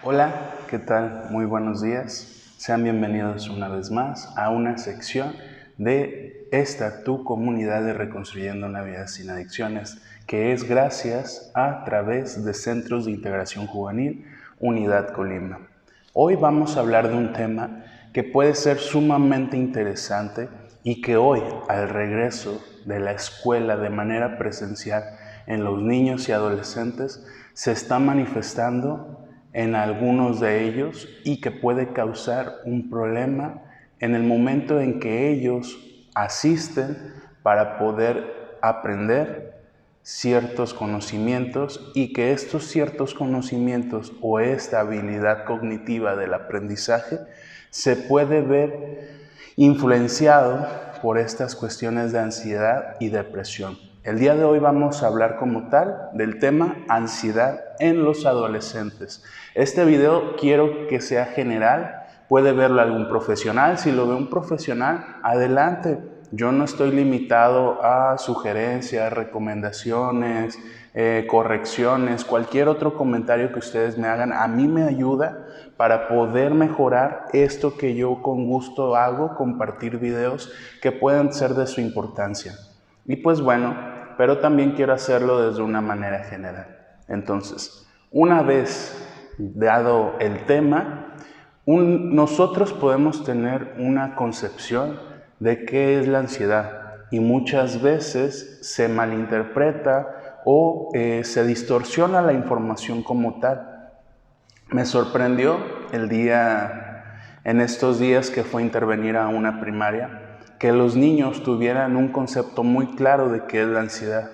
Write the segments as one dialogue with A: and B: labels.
A: Hola, ¿qué tal? Muy buenos días. Sean bienvenidos una vez más a una sección de esta tu comunidad de Reconstruyendo una Vida Sin Adicciones, que es gracias a través de Centros de Integración Juvenil Unidad Colima. Hoy vamos a hablar de un tema que puede ser sumamente interesante y que hoy, al regreso de la escuela de manera presencial en los niños y adolescentes, se está manifestando en algunos de ellos y que puede causar un problema en el momento en que ellos asisten para poder aprender ciertos conocimientos y que estos ciertos conocimientos o esta habilidad cognitiva del aprendizaje se puede ver influenciado por estas cuestiones de ansiedad y depresión. El día de hoy vamos a hablar como tal del tema ansiedad en los adolescentes. Este video quiero que sea general, puede verlo algún profesional, si lo ve un profesional, adelante. Yo no estoy limitado a sugerencias, recomendaciones, correcciones, cualquier otro comentario que ustedes me hagan, a mí me ayuda para poder mejorar esto que yo con gusto hago, compartir videos que puedan ser de su importancia. Y pues bueno, pero también quiero hacerlo desde una manera general. Entonces, una vez dado el tema, nosotros podemos tener una concepción de qué es la ansiedad y muchas veces se malinterpreta o se distorsiona la información como tal. Me sorprendió en estos días que fue a intervenir a una primaria, que los niños tuvieran un concepto muy claro de qué es la ansiedad.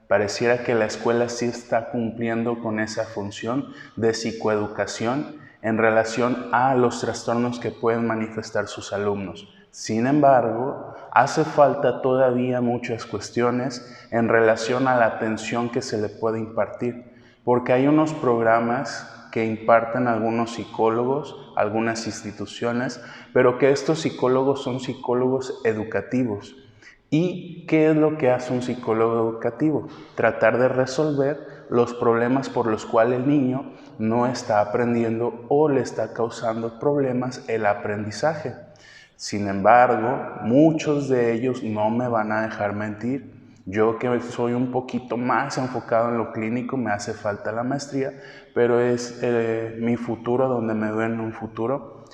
A: Pareciera que la escuela sí está cumpliendo con esa función de psicoeducación en relación a los trastornos que pueden manifestar sus alumnos. Sin embargo, hace falta todavía muchas cuestiones en relación a la atención que se le puede impartir, porque hay unos programas que imparten algunos psicólogos, algunas instituciones, pero que estos psicólogos son psicólogos educativos. ¿Y qué es lo que hace un psicólogo educativo? Tratar de resolver los problemas por los cuales el niño no está aprendiendo o le está causando problemas el aprendizaje. Sin embargo, muchos de ellos no me van a dejar mentir. Yo que soy un poquito más enfocado en lo clínico, me hace falta la maestría, pero es mi futuro, donde me veo en un futuro.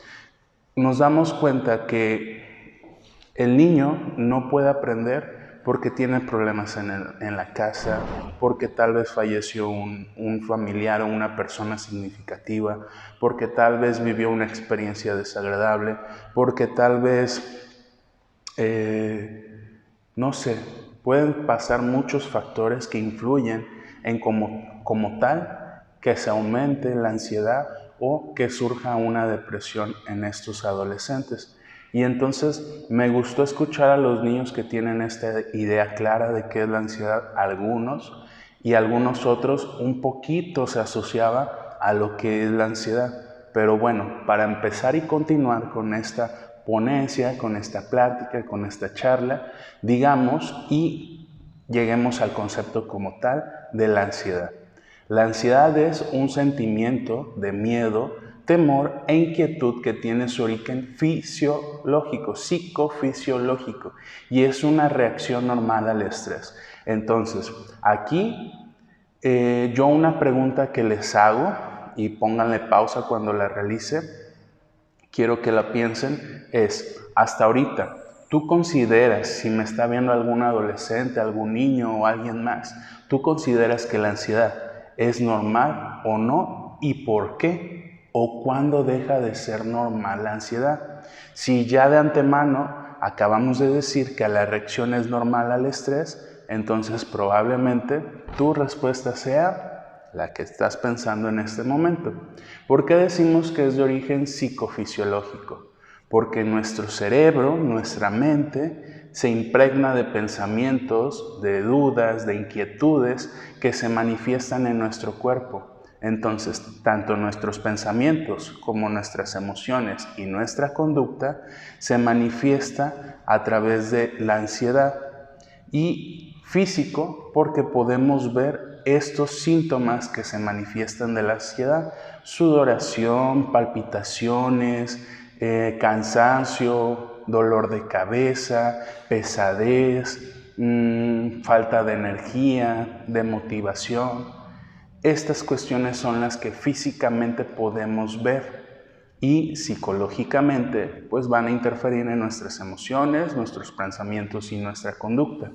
A: Nos damos cuenta que el niño no puede aprender porque tiene problemas en la casa, porque tal vez falleció un familiar o una persona significativa, porque tal vez vivió una experiencia desagradable, porque tal vez, no sé, pueden pasar muchos factores que influyen en como tal que se aumente la ansiedad o que surja una depresión en estos adolescentes. Y entonces me gustó escuchar a los niños que tienen esta idea clara de qué es la ansiedad, algunos, y algunos otros un poquito se asociaba a lo que es la ansiedad. Pero bueno, para empezar y continuar con esta ponencia, con esta plática, con esta charla, digamos, y lleguemos al concepto como tal de la ansiedad. La ansiedad es un sentimiento de miedo, temor e inquietud que tiene su origen fisiológico, psicofisiológico, y es una reacción normal al estrés. Entonces, aquí yo una pregunta que les hago, y pónganle pausa cuando la realice, quiero que la piensen, es, hasta ahorita, ¿tú consideras, si me está viendo algún adolescente, algún niño o alguien más, tú consideras que la ansiedad es normal o no? ¿Y por qué? ¿O cuándo deja de ser normal la ansiedad? Si ya de antemano acabamos de decir que la reacción es normal al estrés, entonces probablemente tu respuesta sea la que estás pensando en este momento. ¿Por qué decimos que es de origen psicofisiológico? Porque nuestro cerebro, nuestra mente, se impregna de pensamientos, de dudas, de inquietudes que se manifiestan en nuestro cuerpo. Entonces, tanto nuestros pensamientos como nuestras emociones y nuestra conducta se manifiesta a través de la ansiedad. Y físico, porque podemos ver estos síntomas que se manifiestan de la ansiedad: sudoración, palpitaciones, cansancio, dolor de cabeza, pesadez, falta de energía, de motivación. Estas cuestiones son las que físicamente podemos ver y psicológicamente pues van a interferir en nuestras emociones, nuestros pensamientos y nuestra conducta.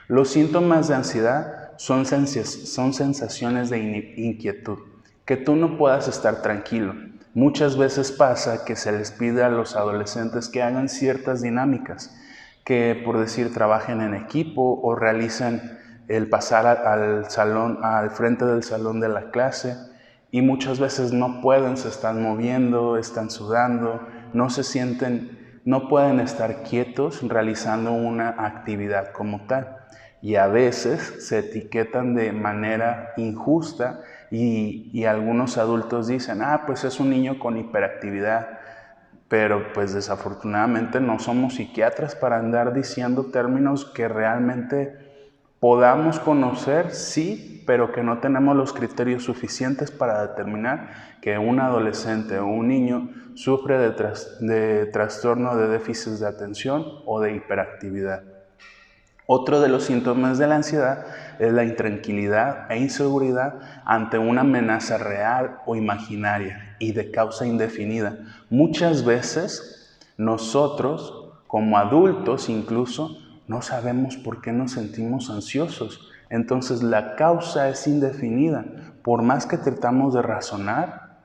A: Los síntomas de ansiedad son sensaciones de inquietud, que tú no puedas estar tranquilo. Muchas veces pasa que se les pide a los adolescentes que hagan ciertas dinámicas, que por decir trabajen en equipo o realicen el pasar al frente del salón de la clase, y muchas veces no pueden, se están moviendo, están sudando, no pueden estar quietos realizando una actividad como tal. Y a veces se etiquetan de manera injusta y algunos adultos dicen, pues es un niño con hiperactividad. Pero pues desafortunadamente no somos psiquiatras para andar diciendo términos que realmente podamos conocer, sí, pero que no tenemos los criterios suficientes para determinar que un adolescente o un niño sufre de trastorno de déficit de atención o de hiperactividad. Otro de los síntomas de la ansiedad es la intranquilidad e inseguridad ante una amenaza real o imaginaria y de causa indefinida. Muchas veces nosotros, como adultos incluso, no sabemos por qué nos sentimos ansiosos. Entonces la causa es indefinida. Por más que tratamos de razonar,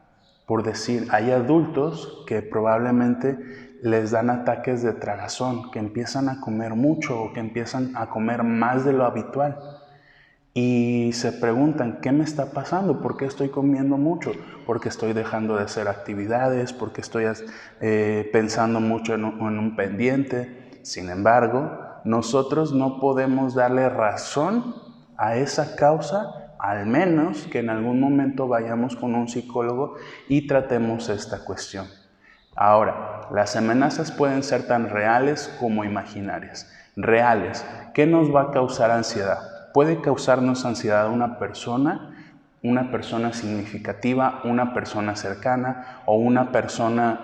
A: por decir, hay adultos que probablemente les dan ataques de tragazón, que empiezan a comer mucho o que empiezan a comer más de lo habitual. Y se preguntan, ¿qué me está pasando? ¿Por qué estoy comiendo mucho? Porque estoy dejando de hacer actividades, porque estoy pensando mucho en un pendiente. Sin embargo, nosotros no podemos darle razón a esa causa, al menos que en algún momento vayamos con un psicólogo y tratemos esta cuestión. Ahora, las amenazas pueden ser tan reales como imaginarias. Reales, ¿qué nos va a causar ansiedad? Puede causarnos ansiedad una persona significativa, una persona cercana o una persona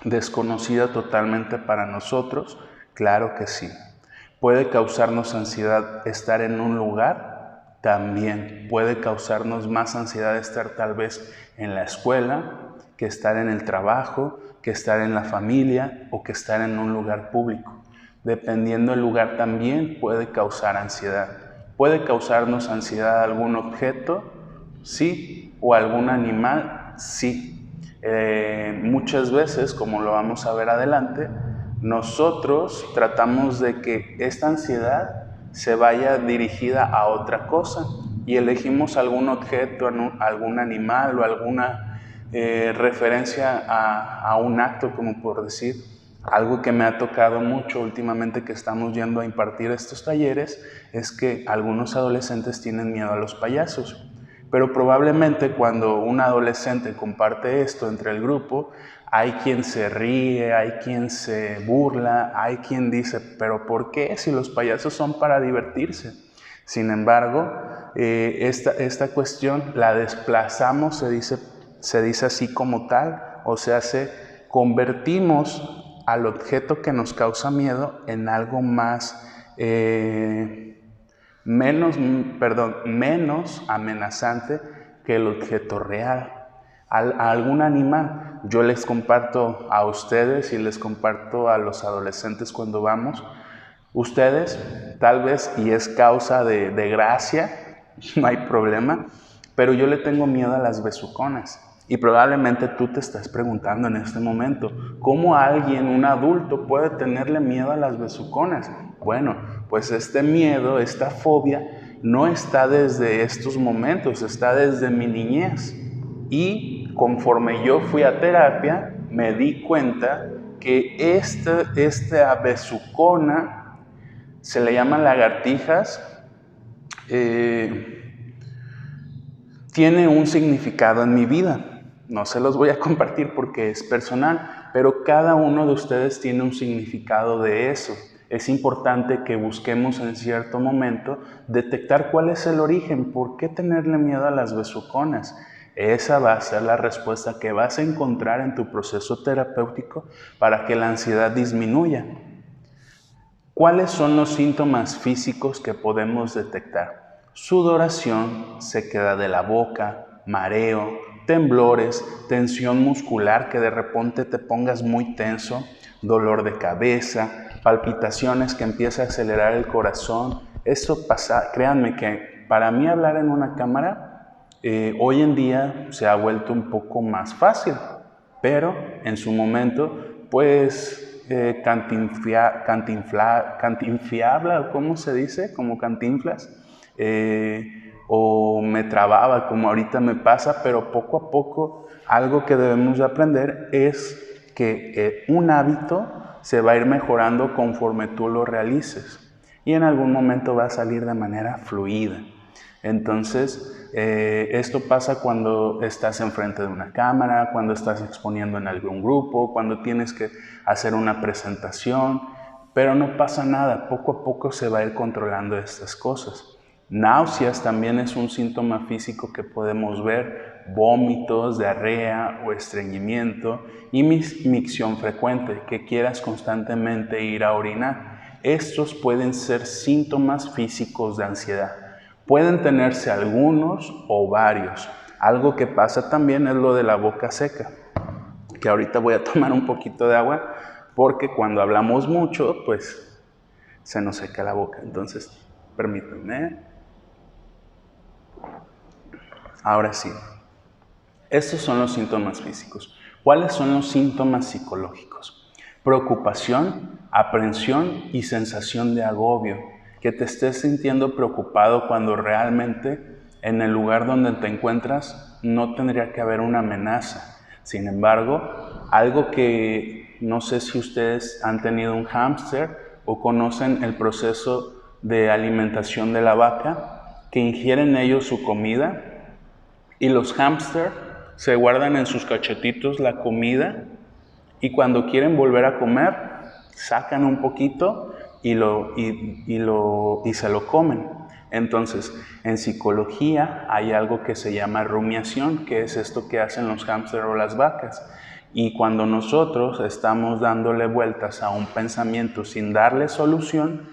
A: desconocida totalmente para nosotros. Claro que sí. ¿Puede causarnos ansiedad estar en un lugar? También. ¿Puede causarnos más ansiedad estar tal vez en la escuela, que estar en el trabajo, que estar en la familia o que estar en un lugar público? Dependiendo del lugar también puede causar ansiedad. ¿Puede causarnos ansiedad algún objeto? Sí. ¿O algún animal? Sí. Muchas veces, como lo vamos a ver adelante, nosotros tratamos de que esta ansiedad se vaya dirigida a otra cosa y elegimos algún objeto, algún animal o alguna referencia a un acto, como por decir, algo que me ha tocado mucho últimamente que estamos yendo a impartir estos talleres es que algunos adolescentes tienen miedo a los payasos. Pero probablemente cuando un adolescente comparte esto entre el grupo, hay quien se ríe, hay quien se burla, hay quien dice, ¿pero por qué? Si los payasos son para divertirse. Sin embargo, esta cuestión la desplazamos, se dice así como tal, o sea, convertimos al objeto que nos causa miedo en algo menos amenazante que el objeto real. A algún animal, yo les comparto a ustedes y les comparto a los adolescentes cuando vamos, ustedes tal vez, y es causa de gracia, no hay problema, pero yo le tengo miedo a las besuconas. Y probablemente tú te estás preguntando en este momento, ¿cómo alguien, un adulto, puede tenerle miedo a las besuconas? Bueno, pues este miedo, esta fobia, no está desde estos momentos, está desde mi niñez. Y conforme yo fui a terapia, me di cuenta que esta besucona, se le llaman lagartijas, tiene un significado en mi vida. No se los voy a compartir porque es personal, pero cada uno de ustedes tiene un significado de eso. es importante que busquemos en cierto momento detectar cuál es el origen, por qué tenerle miedo a las besuconas. Esa va a ser la respuesta que vas a encontrar en tu proceso terapéutico para que la ansiedad disminuya. ¿Cuáles son los síntomas físicos que podemos detectar? Sudoración, sequedad de la boca, mareo, temblores, tensión muscular, que de repente te pongas muy tenso, dolor de cabeza, palpitaciones, que empieza a acelerar el corazón. Eso pasa, créanme que para mí hablar en una cámara hoy en día se ha vuelto un poco más fácil, pero en su momento pues cantinfiabla, ¿cómo se dice? Como cantinflas, o me trababa, como ahorita me pasa, pero poco a poco algo que debemos de aprender es que un hábito se va a ir mejorando conforme tú lo realices y en algún momento va a salir de manera fluida. Entonces, esto pasa cuando estás enfrente de una cámara, cuando estás exponiendo en algún grupo, cuando tienes que hacer una presentación, pero no pasa nada, poco a poco se va a ir controlando estas cosas. Náuseas también es un síntoma físico que podemos ver, vómitos, diarrea o estreñimiento y micción frecuente, que quieras constantemente ir a orinar. Estos pueden ser síntomas físicos de ansiedad. Pueden tenerse algunos o varios. Algo que pasa también es lo de la boca seca, que ahorita voy a tomar un poquito de agua porque cuando hablamos mucho, pues se nos seca la boca. Entonces, permítanme. Ahora sí. Estos son los síntomas físicos. ¿Cuáles son los síntomas psicológicos? Preocupación, aprensión y sensación de agobio. Que te estés sintiendo preocupado cuando realmente en el lugar donde te encuentras no tendría que haber una amenaza. Sin embargo, algo que no sé si ustedes han tenido un hámster o conocen el proceso de alimentación de la vaca, que ingieren ellos su comida y los hámster se guardan en sus cachetitos la comida y cuando quieren volver a comer, sacan un poquito y se lo comen. Entonces, en psicología hay algo que se llama rumiación, que es esto que hacen los hámster o las vacas. Y cuando nosotros estamos dándole vueltas a un pensamiento sin darle solución,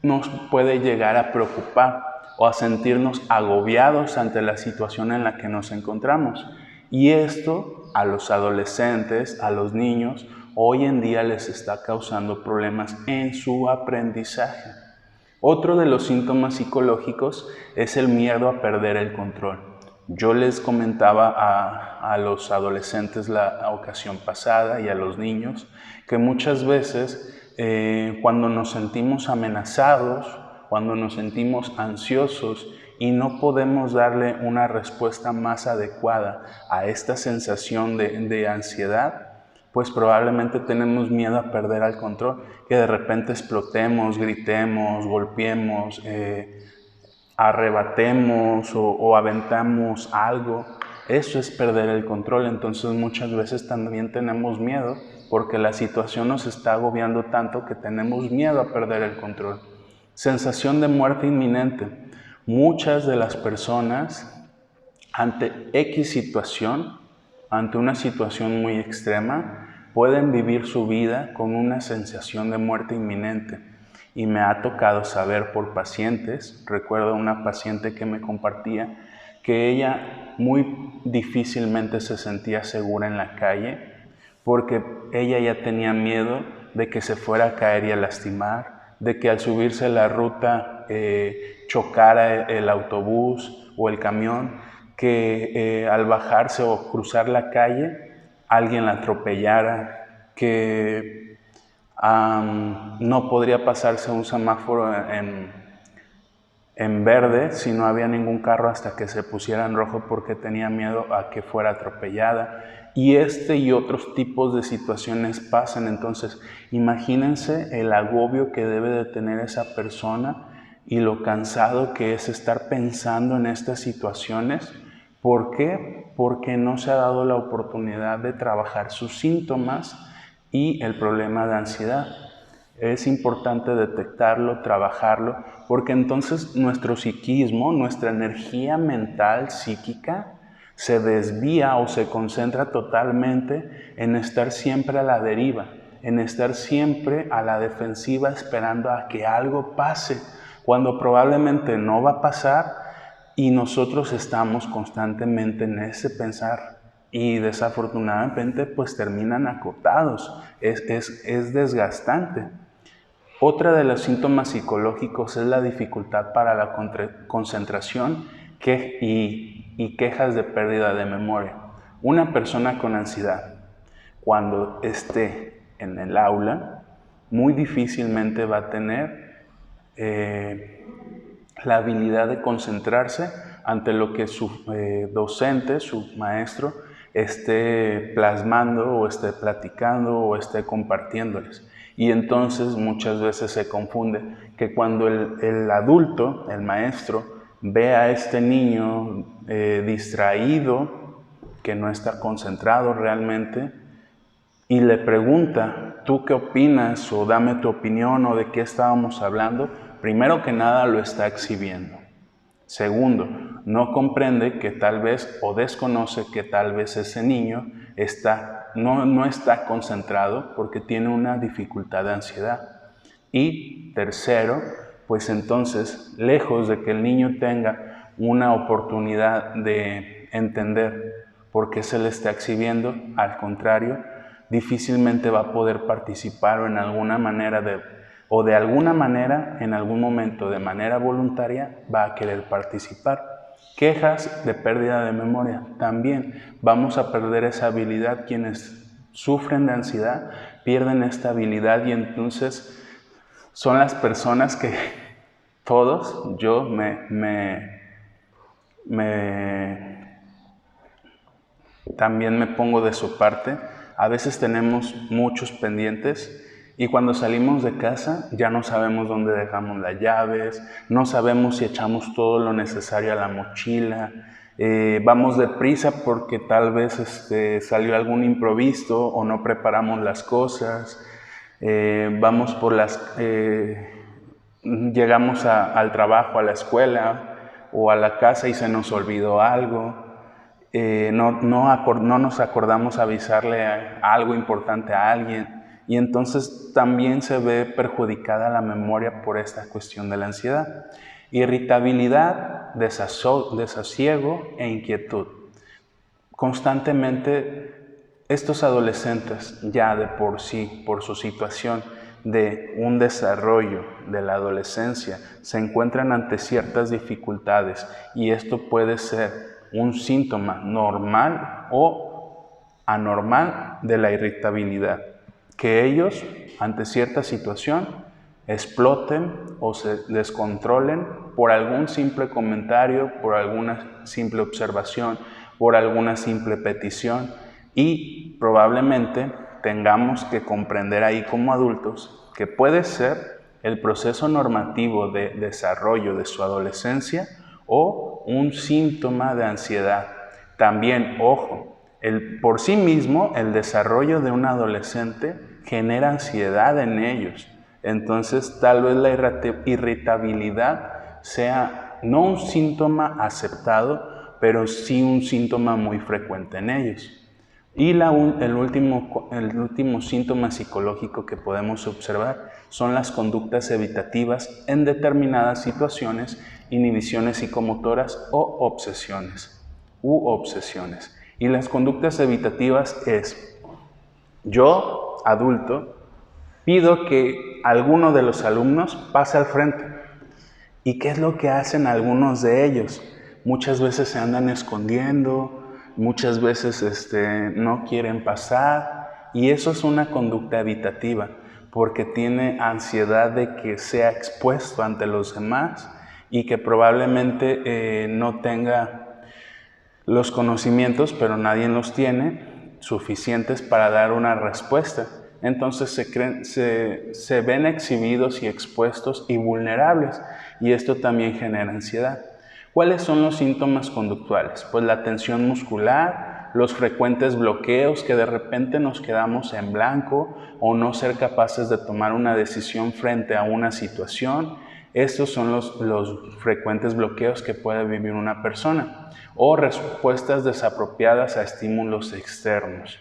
A: nos puede llegar a preocupar o a sentirnos agobiados ante la situación en la que nos encontramos. Y esto a los adolescentes, a los niños, hoy en día les está causando problemas en su aprendizaje. Otro de los síntomas psicológicos es el miedo a perder el control. Yo les comentaba a los adolescentes la ocasión pasada y a los niños que muchas veces cuando nos sentimos amenazados, cuando nos sentimos ansiosos y no podemos darle una respuesta más adecuada a esta sensación de ansiedad, pues probablemente tenemos miedo a perder el control, que de repente explotemos, gritemos, golpeemos, arrebatemos o aventamos algo. Eso es perder el control. Entonces muchas veces también tenemos miedo porque la situación nos está agobiando tanto que tenemos miedo a perder el control. Sensación de muerte inminente. Muchas de las personas ante X situación, ante una situación muy extrema, pueden vivir su vida con una sensación de muerte inminente. Y me ha tocado saber por pacientes, recuerdo una paciente que me compartía que ella muy difícilmente se sentía segura en la calle porque ella ya tenía miedo de que se fuera a caer y a lastimar, de que al subirse la ruta chocara el autobús o el camión, que al bajarse o cruzar la calle alguien la atropellara, que no podría pasarse un semáforo en verde si no había ningún carro hasta que se pusiera en rojo porque tenía miedo a que fuera atropellada. Y este y otros tipos de situaciones pasan. Entonces, imagínense el agobio que debe de tener esa persona y lo cansado que es estar pensando en estas situaciones. ¿Por qué? Porque no se ha dado la oportunidad de trabajar sus síntomas y el problema de ansiedad. es importante detectarlo, trabajarlo, porque entonces nuestro psiquismo, nuestra energía mental, psíquica, se desvía o se concentra totalmente en estar siempre a la deriva, en estar siempre a la defensiva esperando a que algo pase, cuando probablemente no va a pasar y nosotros estamos constantemente en ese pensar y desafortunadamente pues terminan acotados, es desgastante. Otra de los síntomas psicológicos es la dificultad para la concentración y quejas de pérdida de memoria. Una persona con ansiedad, cuando esté en el aula, muy difícilmente va a tener la habilidad de concentrarse ante lo que su docente, su maestro, esté plasmando o esté platicando o esté compartiéndoles. Y entonces muchas veces se confunde que cuando el adulto, el maestro, ve a este niño distraído, que no está concentrado realmente, y le pregunta, ¿tú qué opinas? O dame tu opinión, o de qué estábamos hablando, primero que nada lo está exhibiendo. Segundo, no comprende que tal vez, o desconoce que tal vez ese niño no está concentrado porque tiene una dificultad de ansiedad. Y tercero, pues entonces, lejos de que el niño tenga una oportunidad de entender por qué se le está exhibiendo, al contrario, difícilmente va a poder participar o de alguna manera, en algún momento, de manera voluntaria, va a querer participar. Quejas de pérdida de memoria. También vamos a perder esa habilidad. Quienes sufren de ansiedad pierden esta habilidad y entonces son las personas que todos, yo también me pongo de su parte. A veces tenemos muchos pendientes y cuando salimos de casa ya no sabemos dónde dejamos las llaves, no sabemos si echamos todo lo necesario a la mochila, vamos deprisa porque tal vez salió algún imprevisto o no preparamos las cosas, llegamos al trabajo, a la escuela o a la casa y se nos olvidó algo. No nos acordamos avisarle algo importante a alguien y entonces también se ve perjudicada la memoria por esta cuestión de la ansiedad. Irritabilidad, desasiego e inquietud. Constantemente estos adolescentes ya de por sí, por su situación de un desarrollo de la adolescencia, se encuentran ante ciertas dificultades y esto puede ser un síntoma normal o anormal de la irritabilidad, que ellos ante cierta situación exploten o se descontrolen por algún simple comentario, por alguna simple observación, por alguna simple petición y probablemente tengamos que comprender ahí como adultos que puede ser el proceso normativo de desarrollo de su adolescencia o un síntoma de ansiedad. También, ojo, por sí mismo el desarrollo de un adolescente genera ansiedad en ellos. Entonces, tal vez la irritabilidad sea no un síntoma aceptado, pero sí un síntoma muy frecuente en ellos. Y el último síntoma psicológico que podemos observar son las conductas evitativas en determinadas situaciones, inhibiciones psicomotoras o obsesiones. Y las conductas evitativas es, yo, adulto, pido que alguno de los alumnos pase al frente. ¿Y qué es lo que hacen algunos de ellos? Muchas veces se andan escondiendo, muchas veces no quieren pasar y eso es una conducta evitativa porque tiene ansiedad de que sea expuesto ante los demás y que probablemente no tenga los conocimientos, pero nadie los tiene, suficientes para dar una respuesta. Entonces se ven exhibidos y expuestos y vulnerables y esto también genera ansiedad. ¿Cuáles son los síntomas conductuales? Pues la tensión muscular, los frecuentes bloqueos que de repente nos quedamos en blanco o no ser capaces de tomar una decisión frente a una situación. Estos son los frecuentes bloqueos que puede vivir una persona, o respuestas desapropiadas a estímulos externos.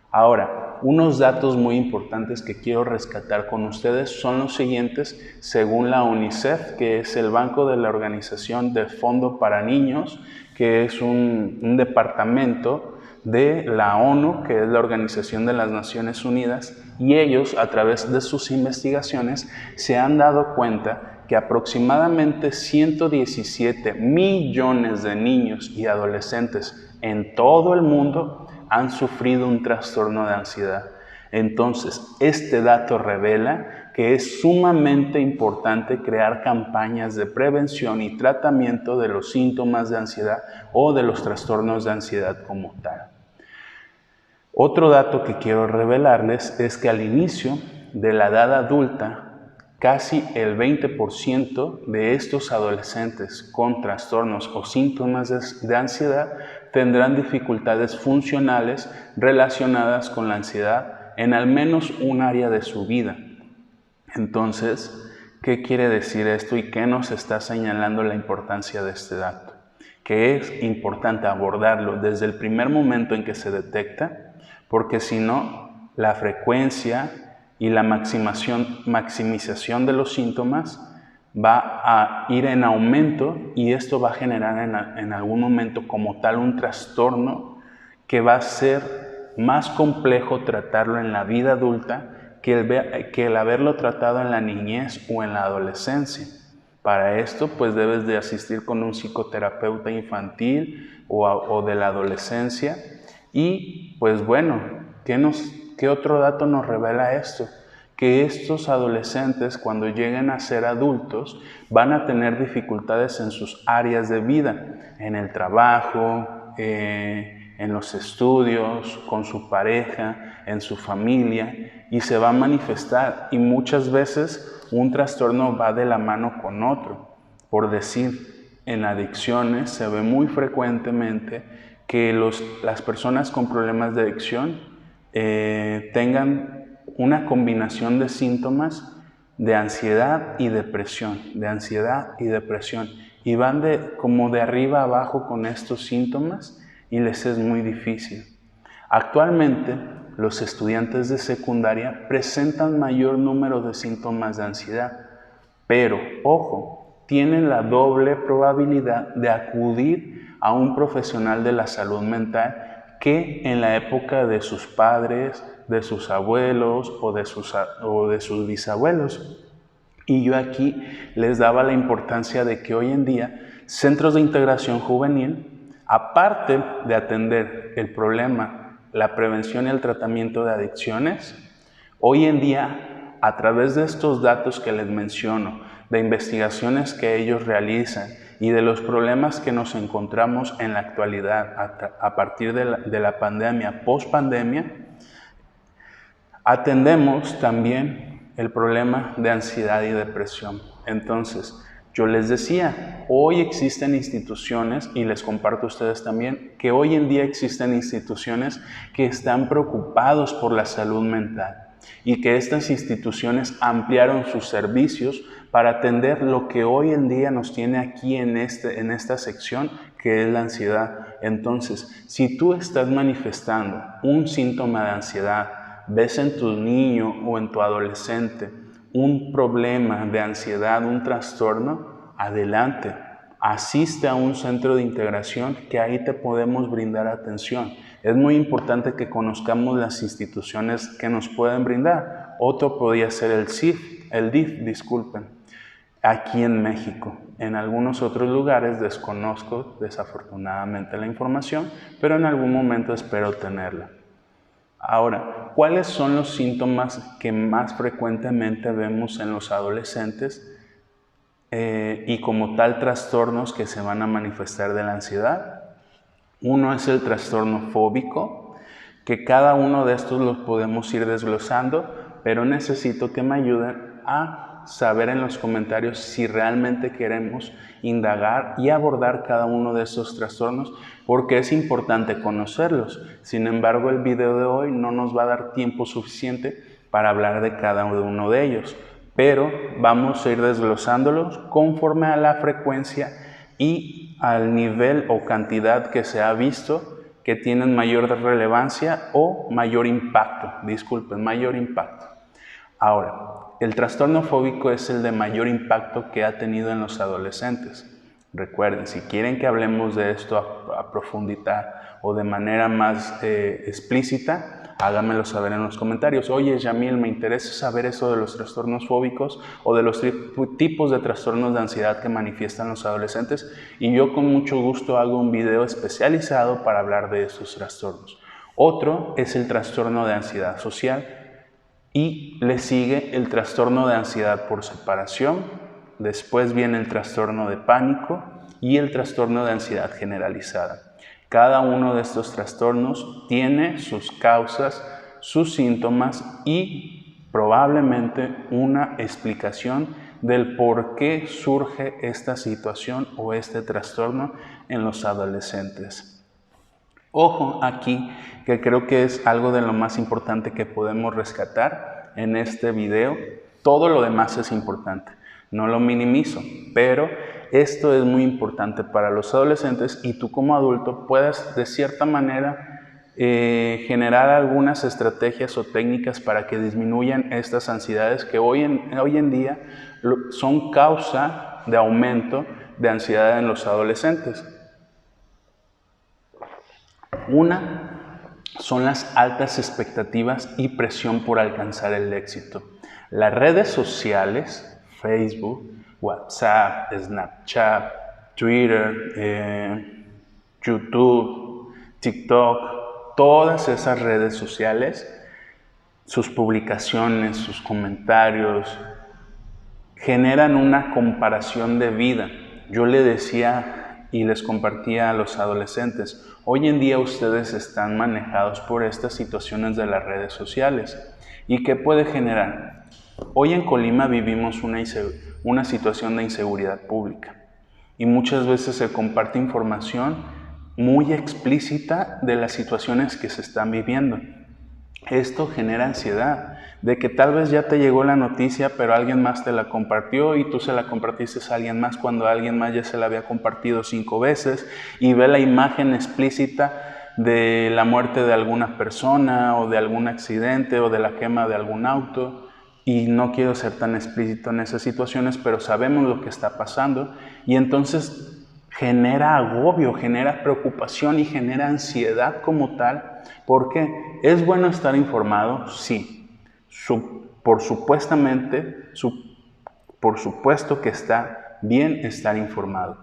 A: Ahora, unos datos muy importantes que quiero rescatar con ustedes son los siguientes, según la UNICEF, que es el Banco de la Organización del Fondo para Niños, que es un departamento de la ONU, que es la Organización de las Naciones Unidas, y ellos, a través de sus investigaciones, se han dado cuenta que aproximadamente 117 millones de niños y adolescentes en todo el mundo han sufrido un trastorno de ansiedad. Entonces, este dato revela que es sumamente importante crear campañas de prevención y tratamiento de los síntomas de ansiedad o de los trastornos de ansiedad como tal. Otro dato que quiero revelarles es que al inicio de la edad adulta, casi el 20% de estos adolescentes con trastornos o síntomas de ansiedad tendrán dificultades funcionales relacionadas con la ansiedad en al menos un área de su vida. Entonces, ¿qué quiere decir esto y qué nos está señalando la importancia de este dato? Que es importante abordarlo desde el primer momento en que se detecta, porque si no, la frecuencia y la maximización de los síntomas va a ir en aumento y esto va a generar en algún momento como tal un trastorno que va a ser más complejo tratarlo en la vida adulta que el haberlo tratado en la niñez o en la adolescencia. Para esto, pues debes de asistir con un psicoterapeuta infantil o de la adolescencia. Y pues bueno, ¿qué otro dato nos revela esto? Que estos adolescentes, cuando lleguen a ser adultos, van a tener dificultades en sus áreas de vida, en el trabajo, en los estudios, con su pareja, en su familia, y se va a manifestar. Y muchas veces un trastorno va de la mano con otro. Por decir, en adicciones se ve muy frecuentemente que las personas con problemas de adicción tengan una combinación de síntomas de ansiedad y depresión, y van como de arriba a abajo con estos síntomas y les es muy difícil. Actualmente, los estudiantes de secundaria presentan mayor número de síntomas de ansiedad, pero, ojo, tienen la doble probabilidad de acudir a un profesional de la salud mental que en la época de sus padres, de sus abuelos o de sus bisabuelos. Y yo aquí les daba la importancia de que hoy en día centros de integración juvenil, aparte de atender el problema, la prevención y el tratamiento de adicciones, hoy en día, a través de estos datos que les menciono, de investigaciones que ellos realizan y de los problemas que nos encontramos en la actualidad a partir de la pandemia, post-pandemia, atendemos también el problema de ansiedad y depresión. Entonces, yo les decía, hoy existen instituciones, y les comparto a ustedes también, que hoy en día existen instituciones que están preocupados por la salud mental y que estas instituciones ampliaron sus servicios para atender lo que hoy en día nos tiene aquí en esta sección, que es la ansiedad. Entonces, si tú estás manifestando un síntoma de ansiedad, ves en tu niño o en tu adolescente un problema de ansiedad, un trastorno, adelante, asiste a un centro de integración que ahí te podemos brindar atención. Es muy importante que conozcamos las instituciones que nos pueden brindar. Otro podría ser el DIF, disculpen, aquí en México. En algunos otros lugares desconozco desafortunadamente la información, pero en algún momento espero tenerla. Ahora, ¿cuáles son los síntomas que más frecuentemente vemos en los adolescentes y como tal trastornos que se van a manifestar de la ansiedad? Uno es el trastorno fóbico, que cada uno de estos los podemos ir desglosando, pero necesito que me ayuden a saber en los comentarios si realmente queremos indagar y abordar cada uno de estos trastornos, porque es importante conocerlos. Sin embargo, el video de hoy no nos va a dar tiempo suficiente para hablar de cada uno de ellos, pero vamos a ir desglosándolos conforme a la frecuencia y al nivel o cantidad que se ha visto que tienen mayor relevancia o mayor impacto. Disculpen, mayor impacto. Ahora, el trastorno fóbico es el de mayor impacto que ha tenido en los adolescentes. Recuerden, si quieren que hablemos de esto a profundidad o de manera más explícita, háganmelo saber en los comentarios. Oye, Yamil, me interesa saber eso de los trastornos fóbicos o de los tipos de trastornos de ansiedad que manifiestan los adolescentes, y yo con mucho gusto hago un video especializado para hablar de esos trastornos. Otro es el trastorno de ansiedad social y le sigue el trastorno de ansiedad por separación, después viene el trastorno de pánico y el trastorno de ansiedad generalizada. Cada uno de estos trastornos tiene sus causas, sus síntomas y probablemente una explicación del por qué surge esta situación o este trastorno en los adolescentes. Ojo aquí, que creo que es algo de lo más importante que podemos rescatar en este video. Todo lo demás es importante, no lo minimizo, pero esto es muy importante para los adolescentes y tú como adulto puedes de cierta manera generar algunas estrategias o técnicas para que disminuyan estas ansiedades que hoy en día son causa de aumento de ansiedad en los adolescentes. Una son las altas expectativas y presión por alcanzar el éxito. Las redes sociales, Facebook, WhatsApp, Snapchat, Twitter, YouTube, TikTok, todas esas redes sociales, sus publicaciones, sus comentarios, generan una comparación de vida. Yo le decía y les compartía a los adolescentes, hoy en día ustedes están manejados por estas situaciones de las redes sociales. ¿Y qué puede generar? Hoy en Colima vivimos una situación de inseguridad pública y muchas veces se comparte información muy explícita de las situaciones que se están viviendo. Esto genera ansiedad, de que tal vez ya te llegó la noticia, pero alguien más te la compartió y tú se la compartiste a alguien más cuando alguien más ya se la había compartido 5 veces y ve la imagen explícita de la muerte de alguna persona o de algún accidente o de la quema de algún auto. Y no quiero ser tan explícito en esas situaciones, pero sabemos lo que está pasando y entonces genera agobio, genera preocupación y genera ansiedad como tal. ¿Por qué? ¿Es bueno estar informado? Sí. Por supuesto que está bien estar informado,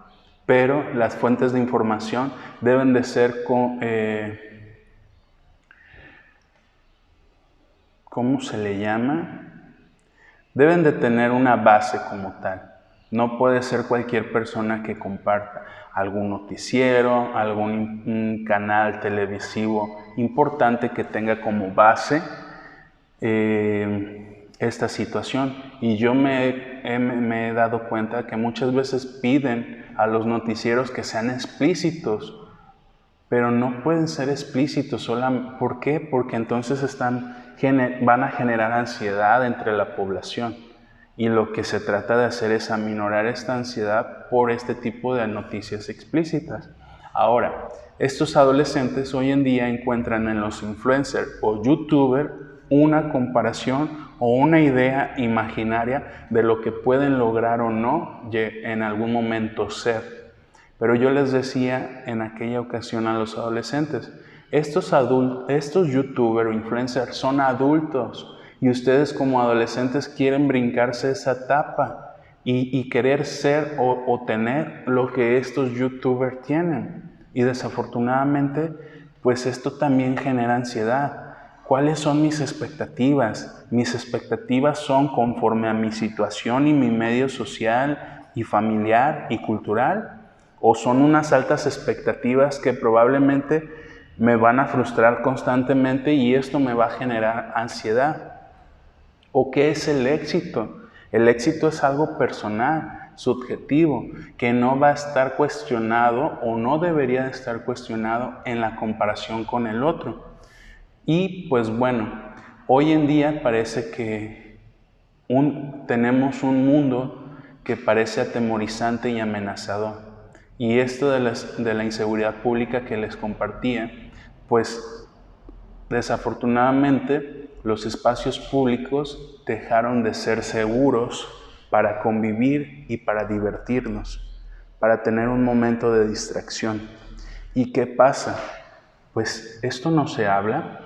A: pero las fuentes de información deben de ser ¿cómo se le llama? Deben de tener una base como tal. No puede ser cualquier persona que comparta algún noticiero, algún canal televisivo importante que tenga como base esta situación. Y yo me he dado cuenta que muchas veces piden a los noticieros que sean explícitos, pero no pueden ser explícitos. ¿Por qué? Porque entonces van a generar ansiedad entre la población. Y lo que se trata de hacer es aminorar esta ansiedad por este tipo de noticias explícitas. Ahora, estos adolescentes hoy en día encuentran en los influencers o youtubers una comparación o una idea imaginaria de lo que pueden lograr o no en algún momento ser. Pero yo les decía en aquella ocasión a los adolescentes, estos youtubers o influencers son adultos y ustedes como adolescentes quieren brincarse esa etapa y querer ser o tener lo que estos youtubers tienen. Y desafortunadamente, pues esto también genera ansiedad. ¿Cuáles son mis expectativas? Mis expectativas son conforme a mi situación y mi medio social y familiar y cultural, o son unas altas expectativas que probablemente me van a frustrar constantemente y esto me va a generar ansiedad. ¿O qué es el éxito? El éxito es algo personal, subjetivo, que no va a estar cuestionado o no debería de estar cuestionado en la comparación con el otro. Y pues bueno, hoy en día parece que tenemos un mundo que parece atemorizante y amenazador. Y esto de la inseguridad pública que les compartía, pues desafortunadamente los espacios públicos dejaron de ser seguros para convivir y para divertirnos, para tener un momento de distracción. ¿Y qué pasa? Pues esto no se habla,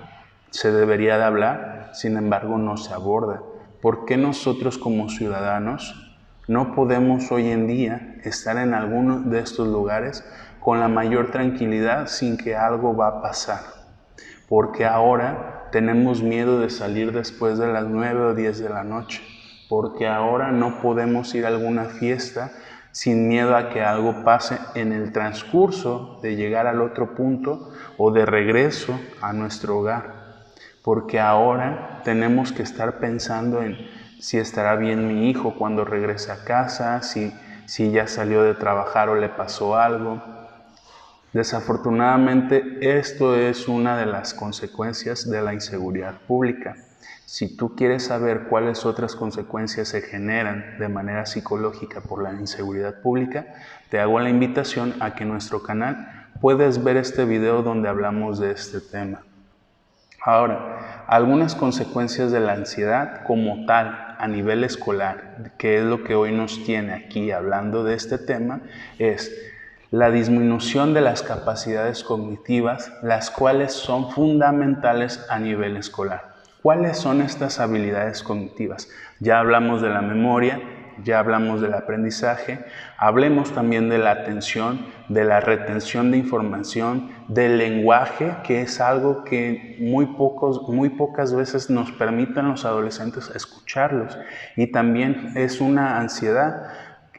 A: se debería de hablar, sin embargo no se aborda. ¿Por qué nosotros como ciudadanos no podemos hoy en día estar en alguno de estos lugares con la mayor tranquilidad sin que algo va a pasar? Porque ahora tenemos miedo de salir después de las 9 o 10 de la noche, porque ahora no podemos ir a alguna fiesta sin miedo a que algo pase en el transcurso de llegar al otro punto o de regreso a nuestro hogar, porque ahora tenemos que estar pensando en si estará bien mi hijo cuando regrese a casa, si ya salió de trabajar o le pasó algo. Desafortunadamente, esto es una de las consecuencias de la inseguridad pública. Si tú quieres saber cuáles otras consecuencias se generan de manera psicológica por la inseguridad pública, te hago la invitación a que en nuestro canal puedes ver este video donde hablamos de este tema. Ahora, algunas consecuencias de la ansiedad como tal a nivel escolar, que es lo que hoy nos tiene aquí hablando de este tema, es la disminución de las capacidades cognitivas, las cuales son fundamentales a nivel escolar. ¿Cuáles son estas habilidades cognitivas? Ya hablamos de la memoria, ya hablamos del aprendizaje, hablemos también de la atención, de la retención de información, del lenguaje, que es algo que muy pocas veces nos permiten los adolescentes escucharlos, y también es una ansiedad.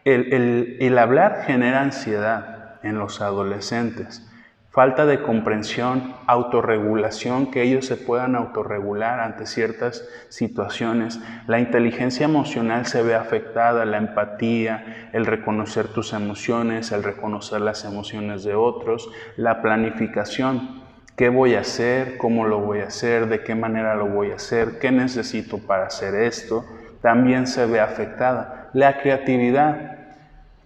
A: El hablar genera ansiedad en los adolescentes. Falta de comprensión, autorregulación, que ellos se puedan autorregular ante ciertas situaciones. La inteligencia emocional se ve afectada, la empatía, el reconocer tus emociones, el reconocer las emociones de otros, la planificación. ¿Qué voy a hacer? ¿Cómo lo voy a hacer? ¿De qué manera lo voy a hacer? ¿Qué necesito para hacer esto? También se ve afectada. La creatividad.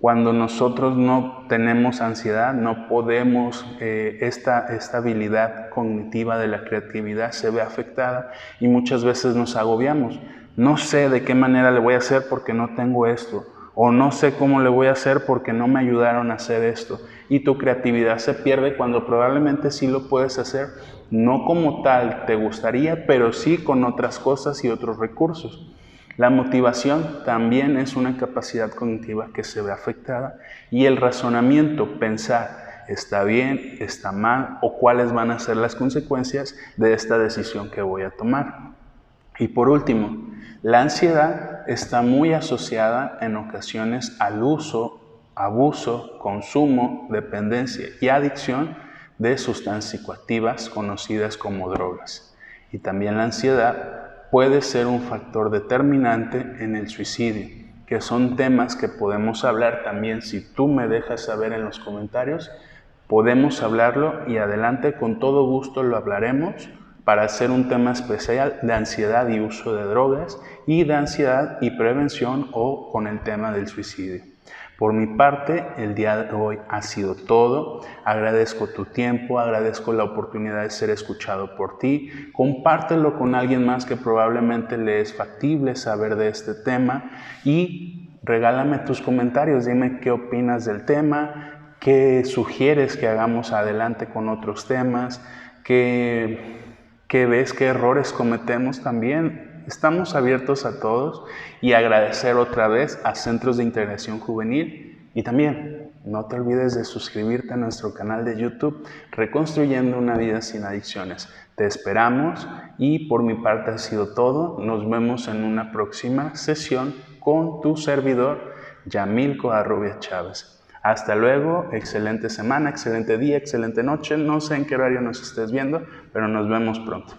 A: Cuando nosotros no tenemos ansiedad, no podemos, esta habilidad cognitiva de la creatividad se ve afectada y muchas veces nos agobiamos. No sé de qué manera le voy a hacer porque no tengo esto, o no sé cómo le voy a hacer porque no me ayudaron a hacer esto. Y tu creatividad se pierde cuando probablemente sí lo puedes hacer, no como tal te gustaría, pero sí con otras cosas y otros recursos. La motivación también es una capacidad cognitiva que se ve afectada, y el razonamiento, pensar, ¿está bien, está mal o cuáles van a ser las consecuencias de esta decisión que voy a tomar? Y por último, la ansiedad está muy asociada en ocasiones al uso, abuso, consumo, dependencia y adicción de sustancias psicoactivas conocidas como drogas. Y también la ansiedad puede ser un factor determinante en el suicidio, que son temas que podemos hablar también. Si tú me dejas saber en los comentarios, podemos hablarlo y adelante, con todo gusto lo hablaremos para hacer un tema especial de ansiedad y uso de drogas, y de ansiedad y prevención, o con el tema del suicidio. Por mi parte, el día de hoy ha sido todo. Agradezco tu tiempo, agradezco la oportunidad de ser escuchado por ti. Compártelo con alguien más que probablemente le es factible saber de este tema, y regálame tus comentarios. Dime qué opinas del tema, qué sugieres que hagamos adelante con otros temas, qué ves, qué errores cometemos también. Estamos abiertos a todos, y agradecer otra vez a Centros de Integración Juvenil, y también no te olvides de suscribirte a nuestro canal de YouTube Reconstruyendo una Vida Sin Adicciones. Te esperamos, y por mi parte ha sido todo. Nos vemos en una próxima sesión con tu servidor Yamil Covarrubias Chávez. Hasta luego, excelente semana, excelente día, excelente noche. No sé en qué horario nos estés viendo, pero nos vemos pronto.